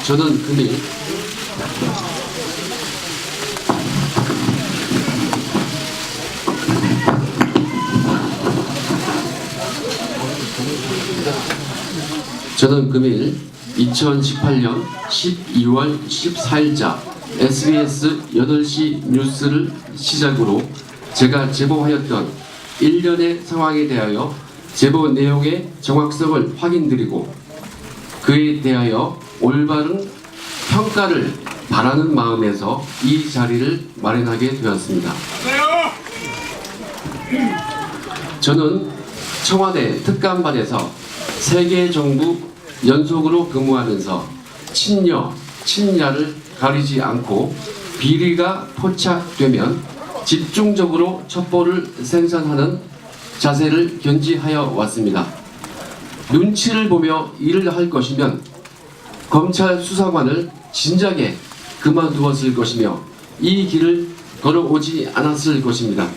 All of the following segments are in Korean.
저는 금일 저는 금일 2018년 12월 14일자 SBS 8시 뉴스를 시작으로 제가 제보하였던 일련의 상황에 대하여 제보 내용의 정확성을 확인드리고 그에 대하여 올바른 평가를 바라는 마음에서 이 자리를 마련하게 되었습니다. 저는 청와대 특감반에서 세계 정부 연속으로 근무하면서 친여, 친야를 가리지 않고 비리가 포착되면 집중적으로 첩보를 생산하는 자세를 견지하여 왔습니다. 눈치를 보며 일을 할 것이면 검찰 수사관을 진작에 그만두었을 것이며 이 길을 걸어오지 않았을 것입니다.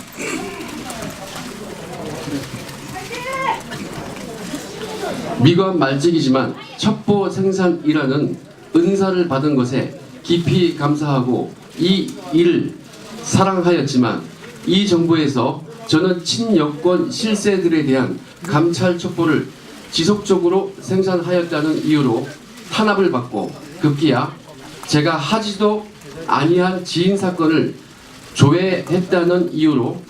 미관 말직이지만 첩보 생산이라는 은사를 받은 것에 깊이 감사하고 이 일을 사랑하였지만 이 정부에서 저는 친여권 실세들에 대한 감찰 첩보를 지속적으로 생산하였다는 이유로 탄압을 받고 급기야 제가 하지도 아니한 지인 사건을 조회했다는 이유로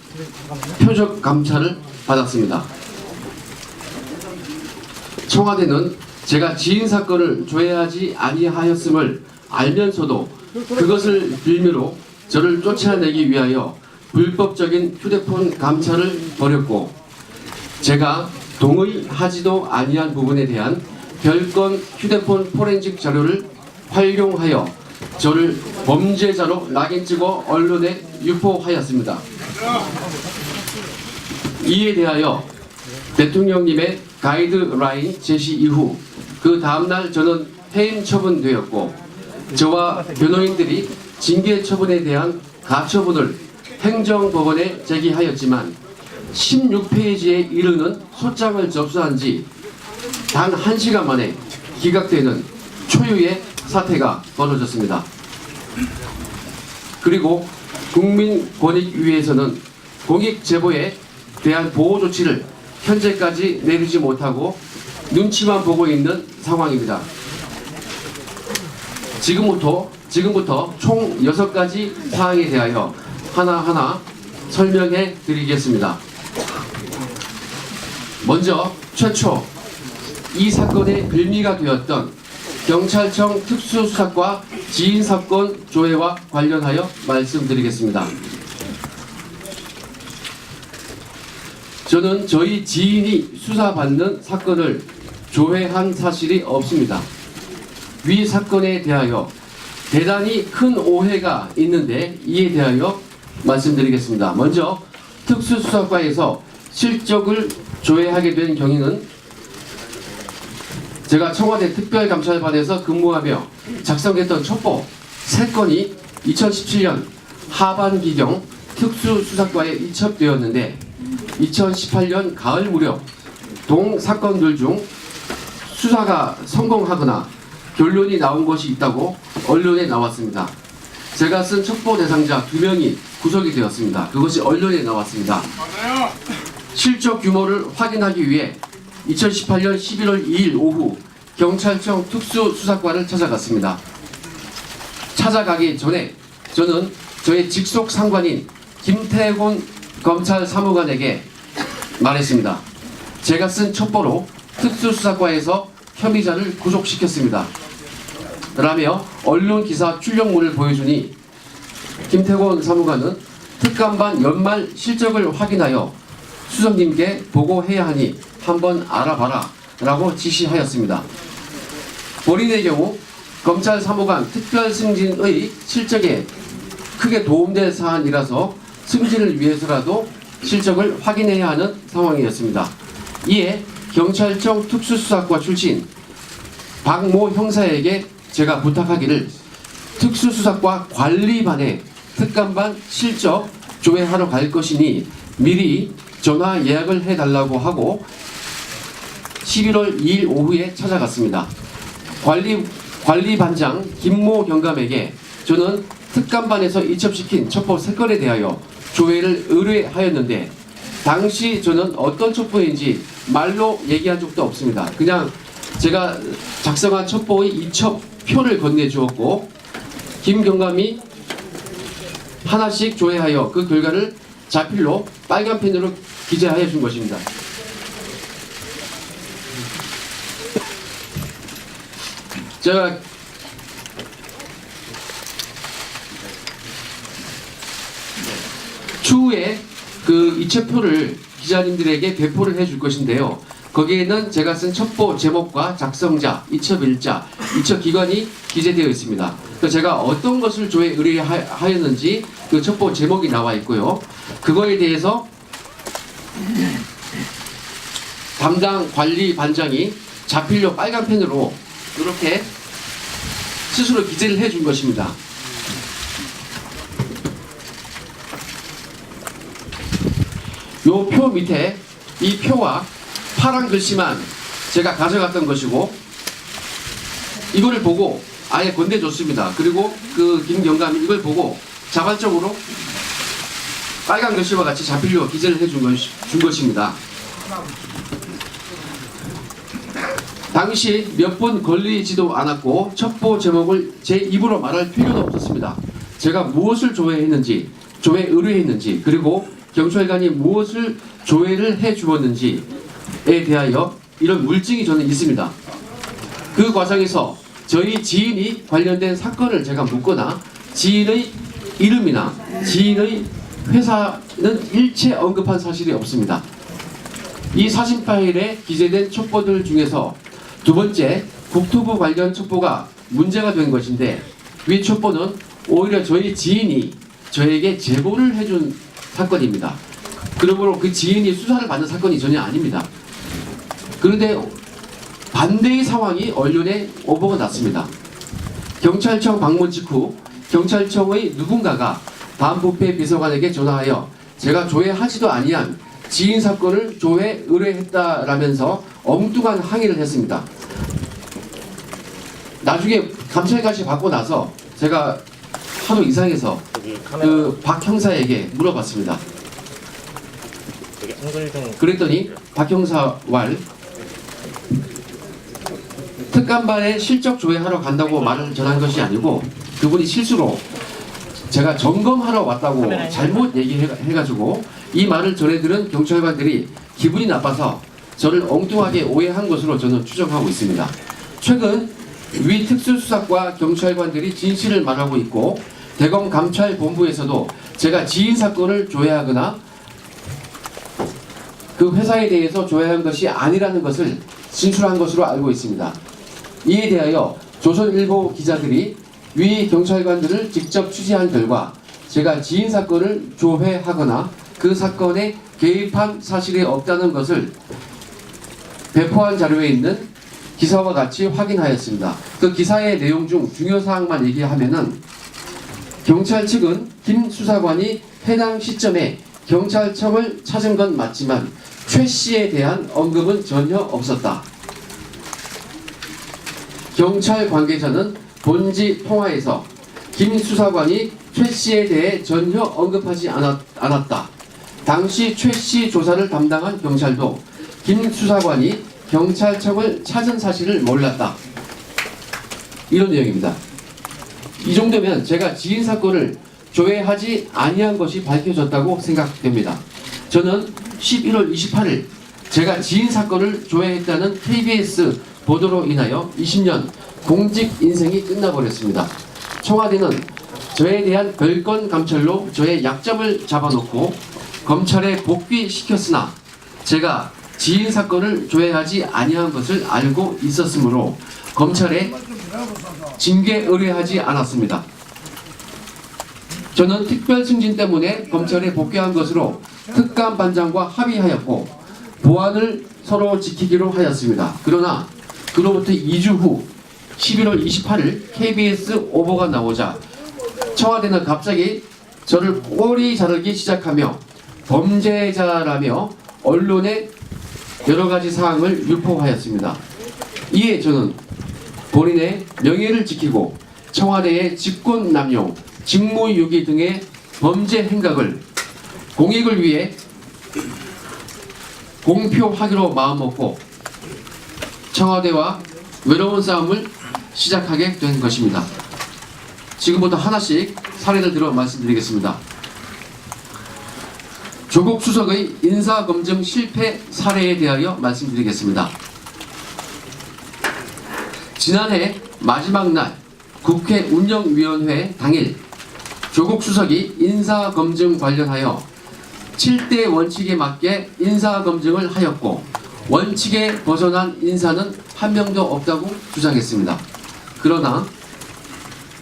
표적 감찰을 받았습니다. 청와대는 제가 지인 사건을 조회하지 아니하였음을 알면서도 그것을 빌미로 저를 쫓아내기 위하여 불법적인 휴대폰 감찰을 벌였고 제가 동의하지도 아니한 부분에 대한 별건 휴대폰 포렌식 자료를 활용하여 저를 범죄자로 낙인 찍어 언론에 유포하였습니다. 이에 대하여 대통령님의 가이드라인 제시 이후 그 다음날 저는 해임 처분되었고 저와 변호인들이 징계 처분에 대한 가처분을 행정법원에 제기하였지만 16페이지에 이르는 소장을 접수한 지 단 1시간 만에 기각되는 초유의 사태가 벌어졌습니다. 그리고 국민권익위에서는 공익 제보에 대한 보호 조치를 현재까지 내리지 못하고 눈치만 보고 있는 상황입니다. 지금부터 총 6가지 사항에 대하여 하나하나 설명해 드리겠습니다. 먼저 최초 이 사건의 빌미가 되었던 경찰청 특수수사과 지인 사건 조회와 관련하여 말씀드리겠습니다. 저는 저희 지인이 수사받는 사건을 조회한 사실이 없습니다. 위 사건에 대하여 대단히 큰 오해가 있는데 이에 대하여 말씀드리겠습니다. 먼저 특수수사과에서 실적을 조회하게 된 경위는 제가 청와대 특별감찰반에서 근무하며 작성했던 첩보 3건이 2017년 하반기경 특수수사과에 이첩되었는데 2018년 가을 무렵 동 사건들 중 수사가 성공하거나 결론이 나온 것이 있다고 언론에 나왔습니다. 제가 쓴 첩보 대상자 2명이 구속이 되었습니다. 그것이 언론에 나왔습니다. 실적 규모를 확인하기 위해 2018년 11월 2일 오후 경찰청 특수수사과를 찾아갔습니다. 찾아가기 전에 저는 저의 직속 상관인 김태곤 검찰 사무관에게 말했습니다. 제가 쓴 첩보로 특수수사과에서 혐의자를 구속시켰습니다. 라며 언론 기사 출력물을 보여주니 김태곤 사무관은 특감반 연말 실적을 확인하여 수석님께 보고해야 하니 한번 알아봐라 라고 지시하였습니다. 본인의 경우 검찰 사무관 특별 승진의 실적에 크게 도움될 사안이라서 승진을 위해서라도 실적을 확인해야 하는 상황이었습니다. 이에 경찰청 특수수사과 출신 박모 형사에게 제가 부탁하기를 특수수사과 관리반에 특감반 실적 조회하러 갈 것이니 미리 전화 예약을 해달라고 하고 11월 2일 오후에 찾아갔습니다. 관리반장 김모 경감에게 저는 특감반에서 이첩시킨 첩보 3건에 대하여 조회를 의뢰하였는데 당시 저는 어떤 첩보인지 말로 얘기한 적도 없습니다. 그냥 제가 작성한 첩보의 이첩표를 건네주었고 김 경감이 하나씩 조회하여 그 결과를 자필로 빨간 펜으로 기재하여 준 것입니다. 제가 추후에 그 이첩표를 기자님들에게 배포를 해줄 것인데요. 거기에는 제가 쓴 첩보 제목과 작성자, 이첩일자, 이첩기관이 기재되어 있습니다. 그래서 제가 어떤 것을 조회 의뢰하였는지 그 첩보 제목이 나와 있고요. 그거에 대해서 담당 관리반장이 자필로 빨간 펜으로 이렇게 스스로 기재를 해준 것입니다. 요 표 밑에 이 표와 파란 글씨만 제가 가져갔던 것이고 이거를 보고 아예 건네줬습니다. 그리고 그 김경감이 이걸 보고 자발적으로 빨간 글씨와 같이 자필로 기재를 해준 것입니다. 당시 몇 분 걸리지도 않았고 첩보 제목을 제 입으로 말할 필요도 없었습니다. 제가 무엇을 조회했는지, 조회 의뢰했는지, 그리고 경찰관이 무엇을 조회를 해주었는지에 대하여 이런 물증이 저는 있습니다. 그 과정에서 저희 지인이 관련된 사건을 제가 묻거나 지인의 이름이나 지인의 회사는 일체 언급한 사실이 없습니다. 이 사진 파일에 기재된 첩보들 중에서 두 번째, 국토부 관련 첩보가 문제가 된 것인데 위 첩보는 오히려 저희 지인이 저에게 제보를 해준 사건입니다. 그러므로 그 지인이 수사를 받는 사건이 전혀 아닙니다. 그런데 반대의 상황이 언론에 오보가 났습니다. 경찰청 방문 직후 경찰청의 누군가가 반부패 비서관에게 전화하여 제가 조회하지도 아니한 지인 사건을 조회 의뢰했다라면서 엉뚱한 항의를 했습니다. 나중에 감찰까지 받고 나서 제가 하도 이상해서 그 박 형사에게 물어봤습니다. 그랬더니 박 형사 왈 특감반에 실적 조회하러 간다고 말을 전한 것이 아니고 그분이 실수로 제가 점검하러 왔다고 잘못 얘기해가지고 이 말을 전해들은 경찰관들이 기분이 나빠서 저를 엉뚱하게 오해한 것으로 저는 추정하고 있습니다. 최근 위 특수수사과 경찰관들이 진실을 말하고 있고 대검 감찰본부에서도 제가 지인 사건을 조회하거나 그 회사에 대해서 조회한 것이 아니라는 것을 진술한 것으로 알고 있습니다. 이에 대하여 조선일보 기자들이 위 경찰관들을 직접 취재한 결과 제가 지인 사건을 조회하거나 그 사건에 개입한 사실이 없다는 것을 배포한 자료에 있는 기사와 같이 확인하였습니다. 그 기사의 내용 중 중요 사항만 얘기하면은 경찰 측은 김 수사관이 해당 시점에 경찰청을 찾은 건 맞지만 최 씨에 대한 언급은 전혀 없었다. 경찰 관계자는 본지 통화에서 김 수사관이 최 씨에 대해 전혀 언급하지 않았다. 당시 최 씨 조사를 담당한 경찰도 김 수사관이 경찰청을 찾은 사실을 몰랐다. 이런 내용입니다. 이 정도면 제가 지인 사건을 조회하지 아니한 것이 밝혀졌다고 생각됩니다. 저는 11월 28일 제가 지인 사건을 조회했다는 KBS 보도로 인하여 20년 공직 인생이 끝나버렸습니다. 청와대는 저에 대한 별건 감찰로 저의 약점을 잡아놓고 검찰에 복귀시켰으나 제가 지인 사건을 조회하지 아니한 것을 알고 있었으므로 검찰에 징계 의뢰하지 않았습니다. 저는 특별 승진 때문에 검찰에 복귀한 것으로 특감 반장과 합의하였고 보안을 서로 지키기로 하였습니다. 그러나 그로부터 2주 후 11월 28일 KBS 오보가 나오자 청와대는 갑자기 저를 꼬리 자르기 시작하며 범죄자라며 언론에 여러 가지 사항을 유포하였습니다. 이에 저는 본인의 명예를 지키고 청와대의 직권남용, 직무유기 등의 범죄 행각을 공익을 위해 공표하기로 마음먹고 청와대와 외로운 싸움을 시작하게 된 것입니다. 지금부터 하나씩 사례를 들어 말씀드리겠습니다. 조국 수석의 인사검증 실패 사례에 대하여 말씀드리겠습니다. 지난해 마지막 날 국회 운영위원회 당일 조국 수석이 인사검증 관련하여 7대 원칙에 맞게 인사검증을 하였고 원칙에 벗어난 인사는 한 명도 없다고 주장했습니다. 그러나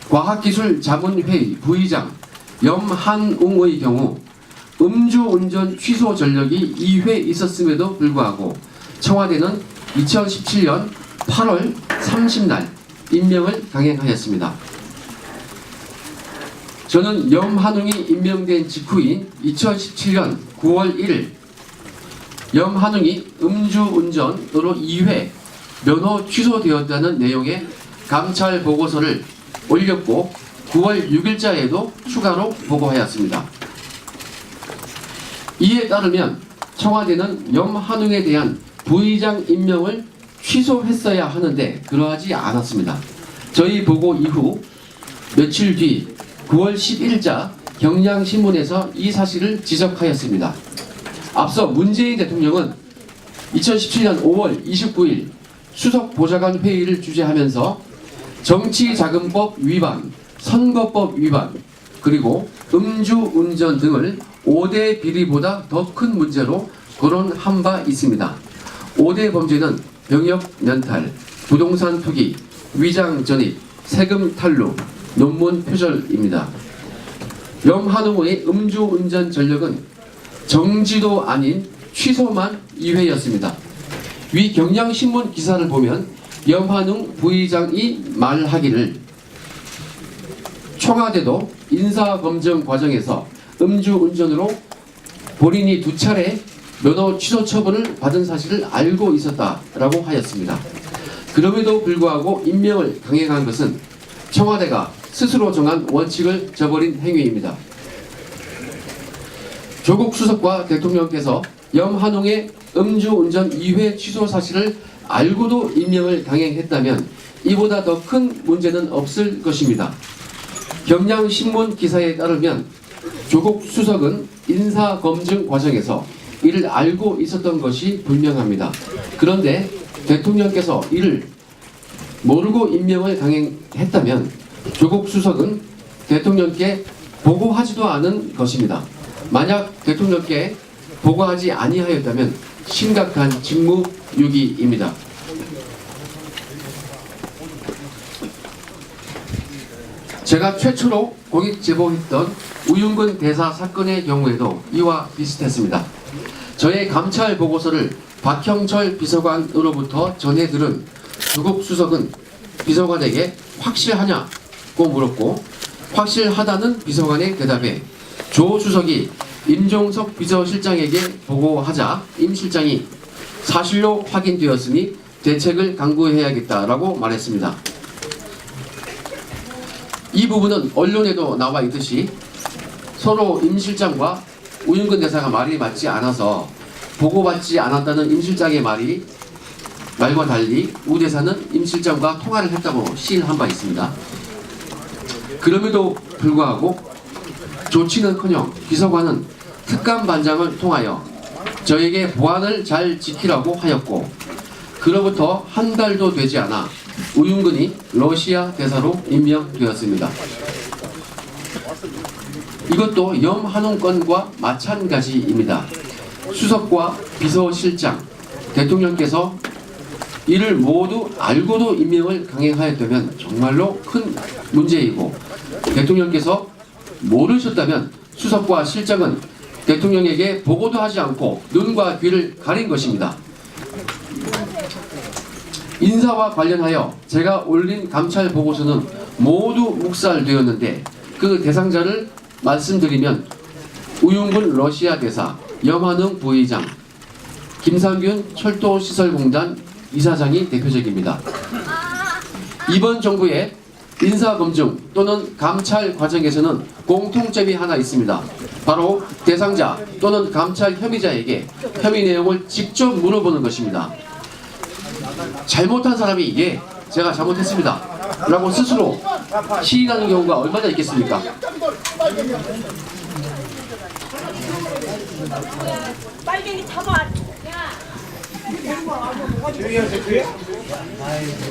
과학기술자문회의 부의장 염한웅의 경우 음주운전 취소 전력이 2회 있었음에도 불구하고 청와대는 2017년 8월 30날 임명을 강행하였습니다. 저는 염한웅이 임명된 직후인 2017년 9월 1일 염한웅이 음주운전으로 2회 면허 취소되었다는 내용의 감찰 보고서를 올렸고 9월 6일자에도 추가로 보고하였습니다. 이에 따르면 청와대는 염한웅에 대한 부의장 임명을 취소했어야 하는데 그러하지 않았습니다. 저희 보고 이후 며칠 뒤 9월 10일자 경향신문에서 이 사실을 지적하였습니다. 앞서 문재인 대통령은 2017년 5월 29일 수석보좌관 회의를 주재하면서 정치자금법 위반, 선거법 위반, 그리고 음주운전 등을 5대 비리보다 더 큰 문제로 거론한 바 있습니다. 5대 범죄는 병역 면탈, 부동산 투기, 위장 전입, 세금 탈루, 논문 표절입니다. 염한웅의 음주운전 전력은 정지도 아닌 취소만 2회였습니다. 위 경향신문 기사를 보면 염한웅 부의장이 말하기를 청와대도 인사검증 과정에서 음주운전으로 본인이 2차례 면허 취소 처분을 받은 사실을 알고 있었다라고 하였습니다. 그럼에도 불구하고 임명을 강행한 것은 청와대가 스스로 정한 원칙을 저버린 행위입니다. 조국 수석과 대통령께서 염한웅의 음주운전 2회 취소 사실을 알고도 임명을 강행했다면 이보다 더 큰 문제는 없을 것입니다. 경향신문 기사에 따르면 조국 수석은 인사검증 과정에서 이를 알고 있었던 것이 분명합니다. 그런데 대통령께서 이를 모르고 임명을 강행했다면 조국 수석은 대통령께 보고하지도 않은 것입니다. 만약 대통령께 보고하지 아니하였다면 심각한 직무유기입니다. 제가 최초로 공익 제보했던 우윤근 대사 사건의 경우에도 이와 비슷했습니다. 저의 감찰 보고서를 박형철 비서관으로부터 전해 들은 조국 수석은 비서관에게 확실하냐고 물었고 확실하다는 비서관의 대답에 조 수석이 임종석 비서실장에게 보고하자 임 실장이 사실로 확인되었으니 대책을 강구해야겠다라고 말했습니다. 이 부분은 언론에도 나와 있듯이 서로 임 실장과 우윤근 대사가 말이 맞지 않아서 보고받지 않았다는 임 실장의 말과 달리 우 대사는 임 실장과 통화를 했다고 시인한 바 있습니다. 그럼에도 불구하고 조치는커녕 비서관은 특감반장을 통하여 저에게 보안을 잘 지키라고 하였고 그로부터 한 달도 되지 않아 우윤근이 러시아 대사로 임명되었습니다. 이것도 염한웅 건과 마찬가지입니다. 수석과 비서실장, 대통령께서 이를 모두 알고도 임명을 강행하였다면 정말로 큰 문제이고 대통령께서 모르셨다면 수석과 실장은 대통령에게 보고도 하지 않고 눈과 귀를 가린 것입니다. 인사와 관련하여 제가 올린 감찰 보고서는 모두 묵살되었는데 그 대상자를 말씀드리면 우윤근 러시아 대사, 염한웅 부의장, 김상균 철도시설공단 이사장이 대표적입니다. 이번 정부의 인사검증 또는 감찰 과정에서는 공통점이 하나 있습니다. 바로 대상자 또는 감찰 혐의자에게 혐의 내용을 직접 물어보는 것입니다. 잘못한 사람이 예, 제가 잘못했습니다 라고 스스로 시인하는 경우가 얼마나 있겠습니까? 빨갱이 잡아.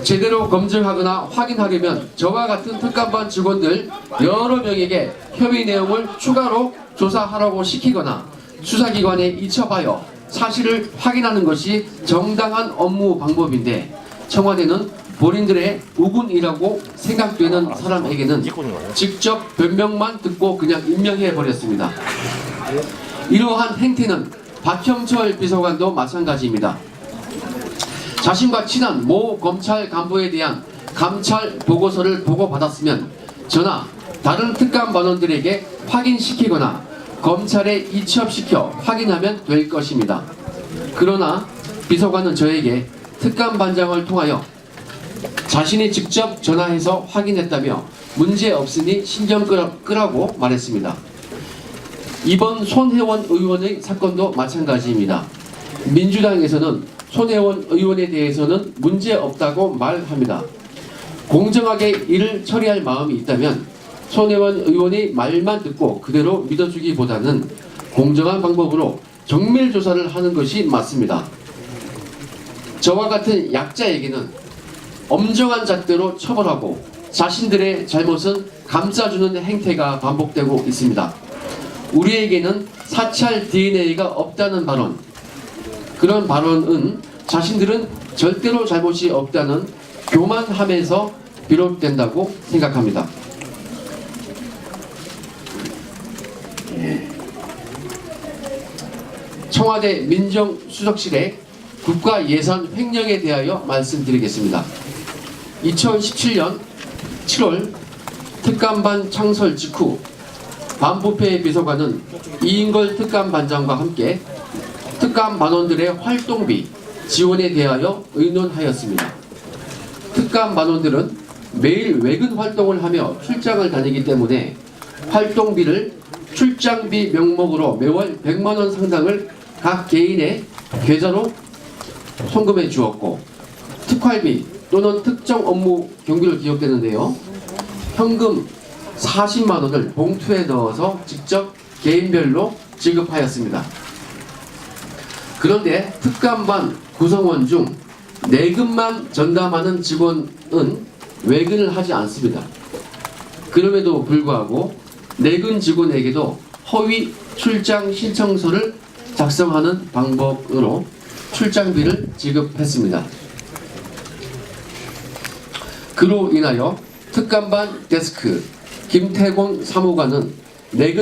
제대로 검증하거나 확인하려면 저와 같은 특감반 직원들 여러 명에게 혐의 내용을 추가로 조사하라고 시키거나 수사기관에 이첩하여 사실을 확인하는 것이 정당한 업무 방법인데, 청와대는 본인들의 우군이라고 생각되는 사람에게는 직접 변명만 듣고 그냥 임명해 버렸습니다. 이러한 행태는 박형철 비서관도 마찬가지입니다. 자신과 친한 모 검찰 간부에 대한 감찰 보고서를 보고받았으면 저나 다른 특감반원들에게 확인시키거나 검찰에 이첩시켜 확인하면 될 것입니다. 그러나 비서관은 저에게 특감반장을 통하여 자신이 직접 전화해서 확인했다며 문제 없으니 신경 끄라고 말했습니다. 이번 손혜원 의원의 사건도 마찬가지입니다. 민주당에서는 손혜원 의원에 대해서는 문제 없다고 말합니다. 공정하게 일을 처리할 마음이 있다면 손혜원 의원의 말만 듣고 그대로 믿어주기보다는 공정한 방법으로 정밀 조사를 하는 것이 맞습니다. 저와 같은 약자에게는 엄정한 잣대로 처벌하고 자신들의 잘못은 감싸주는 행태가 반복되고 있습니다. 우리에게는 사찰 DNA가 없다는 발언, 그런 발언은 자신들은 절대로 잘못이 없다는 교만함에서 비롯된다고 생각합니다. 청와대 민정수석실의 국가예산 횡령에 대하여 말씀드리겠습니다. 2017년 7월 특감반 창설 직후 반부패 비서관은 이인걸 특감반장과 함께 특감반원들의 활동비 지원에 대하여 의논하였습니다. 특감반원들은 매일 외근 활동을 하며 출장을 다니기 때문에 활동비를 출장비 명목으로 매월 100만원 상당을 각 개인의 계좌로 송금해 주었고, 특활비 또는 특정 업무 경비로 기억되는데요, 현금 40만원을 봉투에 넣어서 직접 개인별로 지급하였습니다. 그런데 특감반 구성원 중 내근만 전담하는 직원은 외근을 하지 않습니다. 그럼에도 불구하고 내근 직원에게도 허위 출장 신청서를 작성하는 방법으로 출장비를 지급했습니다. 그로 인하여 특감반 데스크 김태곤 사무관은 내근